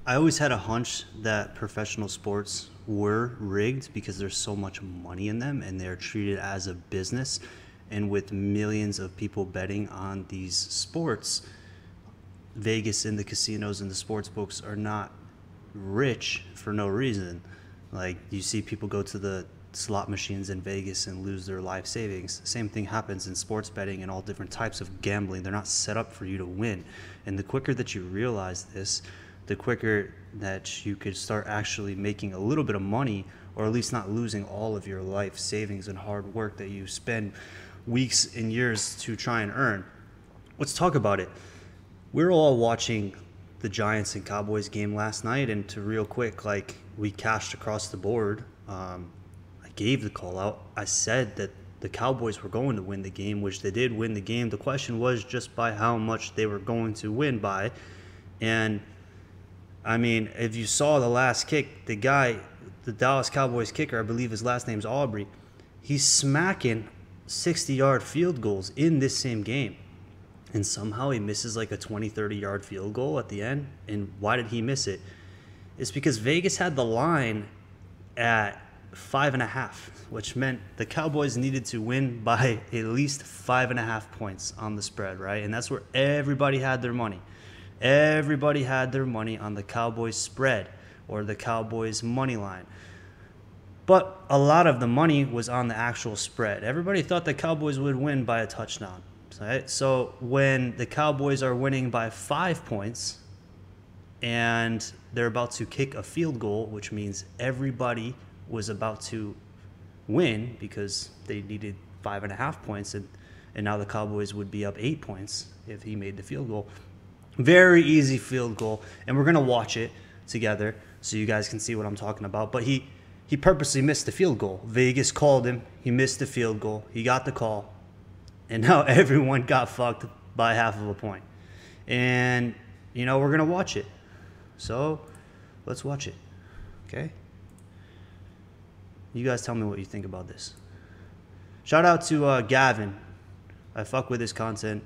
I always had a hunch that professional sports were rigged because there's so much money in them and they're treated as a business. And with millions of people betting on these sports, Vegas and the casinos and the sports books are not rich for no reason. Like, you see people go to the slot machines in Vegas and lose their life savings. Same thing happens in sports betting and all different types of gambling. They're not set up for you to win. And the quicker that you realize this, the quicker that you could start actually making a little bit of money, or at least not losing all of your life savings and hard work that you spend weeks and years to try and earn. Let's talk about it. We were all watching the Giants and Cowboys game last night, and to real quick, like, we cashed across the board. I gave the call out. I said that the Cowboys were going to win the game, which they did win the game. The question was just by how much they were going to win by. And I mean, if you saw the last kick, the guy, the Dallas Cowboys kicker, I believe his last name's Aubrey, he's smacking 60-yard field goals in this same game. And somehow he misses like a 20, 30-yard field goal at the end. And why did he miss it? It's because Vegas had the line at 5.5, which meant the Cowboys needed to win by at least 5.5 points on the spread, right? And that's where everybody had their money. Everybody had their money on the Cowboys spread or the Cowboys money line. But a lot of the money was on the actual spread. Everybody thought the Cowboys would win by a touchdown. Right? So when the Cowboys are winning by 5 points and they're about to kick a field goal, which means everybody was about to win because they needed 5.5 points, and now the Cowboys would be up 8 points if he made the field goal. Very easy field goal, and we're going to watch it together so you guys can see what I'm talking about. But he purposely missed the field goal. Vegas called him. He missed the field goal. He got the call, and now everyone got fucked by half of a point. And, you know, we're going to watch it. So let's watch it, okay? You guys tell me what you think about this. Shout out to Gavin. I fuck with his content.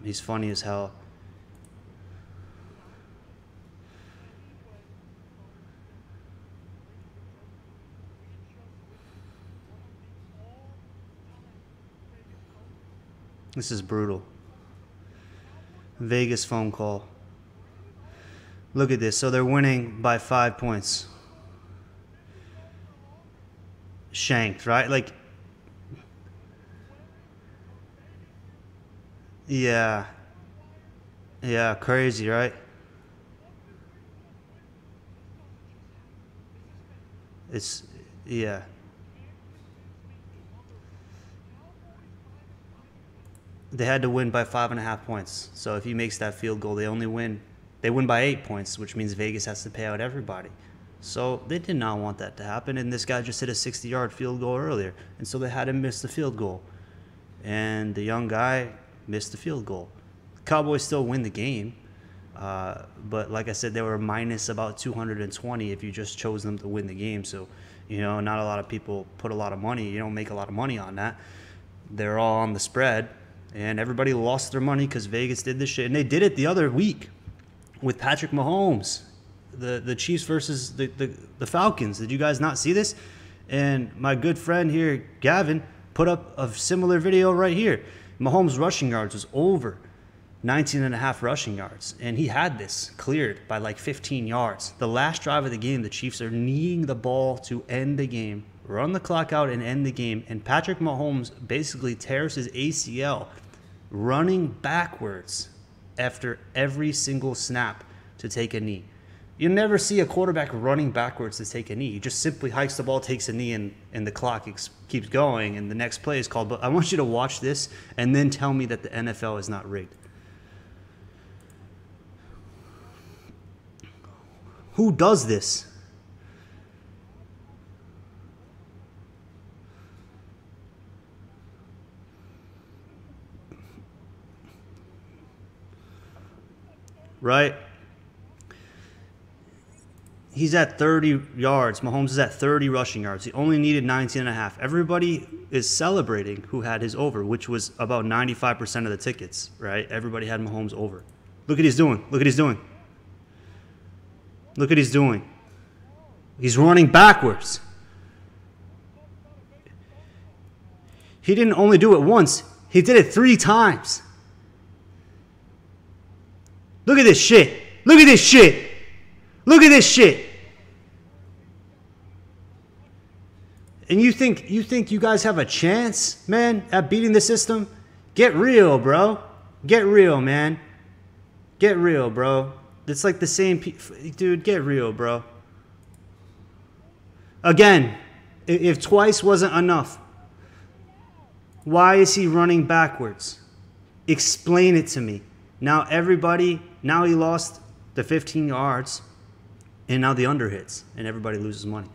He's funny as hell. This is brutal. Vegas phone call. Look at this. So they're winning by 5 points. Shanked, right? Like, yeah. Yeah, crazy, right? It's, yeah. They had to win by 5.5 points. So if he makes that field goal, they win by 8 points, which means Vegas has to pay out everybody. So they did not want that to happen, and this guy just hit a 60-yard field goal earlier, and so they had him miss the field goal. And the young guy missed the field goal. Cowboys still win the game, but like I said, they were minus about 220 if you just chose them to win the game. So, you know, not a lot of people put a lot of money. You don't make a lot of money on that. They're all on the spread. And everybody lost their money because Vegas did this shit. And they did it the other week with Patrick Mahomes, the Chiefs versus the Falcons. Did you guys not see this? And my good friend here, Gavin, put up a similar video right here. Mahomes' rushing yards was over 19.5 rushing yards. And he had this cleared by like 15 yards. The last drive of the game, the Chiefs are kneeing the ball to end the game, run the clock out and end the game. And Patrick Mahomes basically tears his ACL running backwards after every single snap to take a knee. You never see a quarterback running backwards to take a knee. He just simply hikes the ball, takes a knee, and the clock keeps going, and the next play is called. But I want you to watch this and then tell me that the NFL is not rigged. Who does this? Right? He's at 30 yards. Mahomes is at 30 rushing yards. He only needed 19.5. Everybody is celebrating who had his over, which was about 95% of the tickets, right? Everybody had Mahomes over. Look at what he's doing. Look at what he's doing. Look what he's doing. He's running backwards. He didn't only do it once. He did it 3 times. Look at this shit. Look at this shit. Look at this shit. And you think you guys have a chance, man, at beating the system? Get real, bro. Get real, man. Get real, bro. It's like the same dude, get real, bro. Again, if twice wasn't enough, why is he running backwards? Explain it to me. Now now he lost the 15 yards, and now the under hits, and everybody loses money.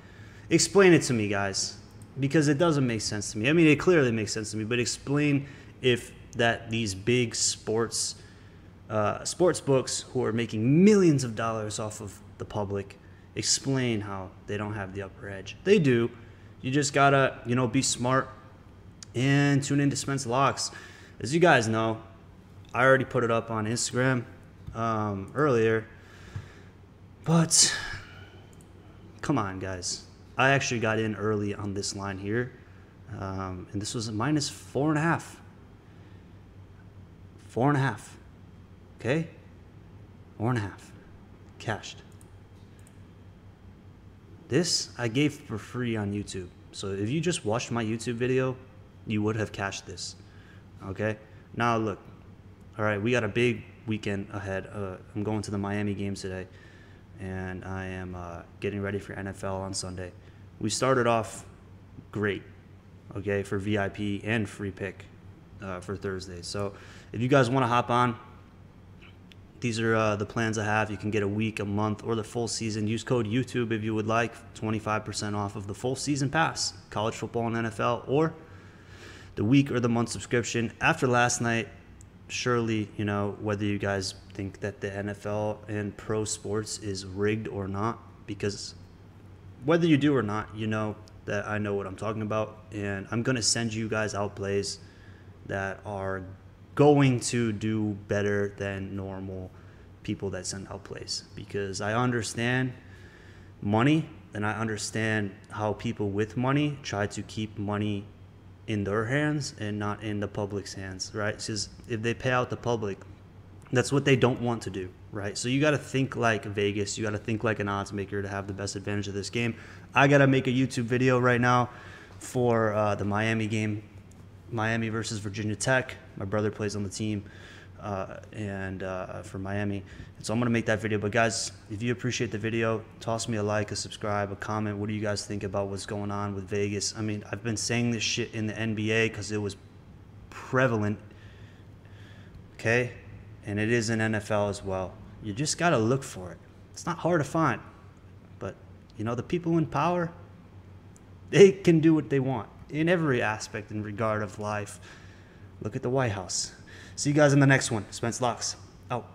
Explain it to me, guys, because it doesn't make sense to me. I mean, it clearly makes sense to me, but explain if these big sports books who are making millions of dollars off of the public, explain how they don't have the upper edge. They do. You just gotta, be smart and tune into Spence Locks. As you guys know, I already put it up on Instagram earlier, but come on, guys. I actually got in early on this line here, and this was a minus 4.5. 4.5. Okay? 4.5. Cashed. This I gave for free on YouTube. So if you just watched my YouTube video, you would have cashed this. Okay? Now look. All right, we got a big weekend ahead. I'm going to the Miami games today, and I am getting ready for NFL on Sunday. We started off great, okay, for VIP and free pick for Thursday. So if you guys want to hop on, these are the plans I have. You can get a week, a month, or the full season. Use code YouTube if you would like. 25% off of the full season pass, college football and NFL, or the week or the month subscription. After last night, surely, whether you guys think that the NFL and pro sports is rigged or not, because whether you do or not, you know that I know what I'm talking about, and I'm going to send you guys out plays that are going to do better than normal people that send out plays, because I understand money, and I understand how people with money try to keep money in their hands and not in the public's hands, right? Because if they pay out the public, that's what they don't want to do, right? So you got to think like Vegas. You got to think like an odds maker to have the best advantage of this game. I got to make a YouTube video right now for the Miami game, Miami versus Virginia Tech. My brother plays on the team and for Miami. And so I'm going to make that video. But guys, if you appreciate the video, toss me a like, a subscribe, a comment. What do you guys think about what's going on with Vegas? I mean, I've been saying this shit in the NBA because it was prevalent, okay? And it is in NFL as well. You just got to look for it. It's not hard to find. But, the people in power, they can do what they want in every aspect and regard of life. Look at the White House. See you guys in the next one. Spence Locks, out.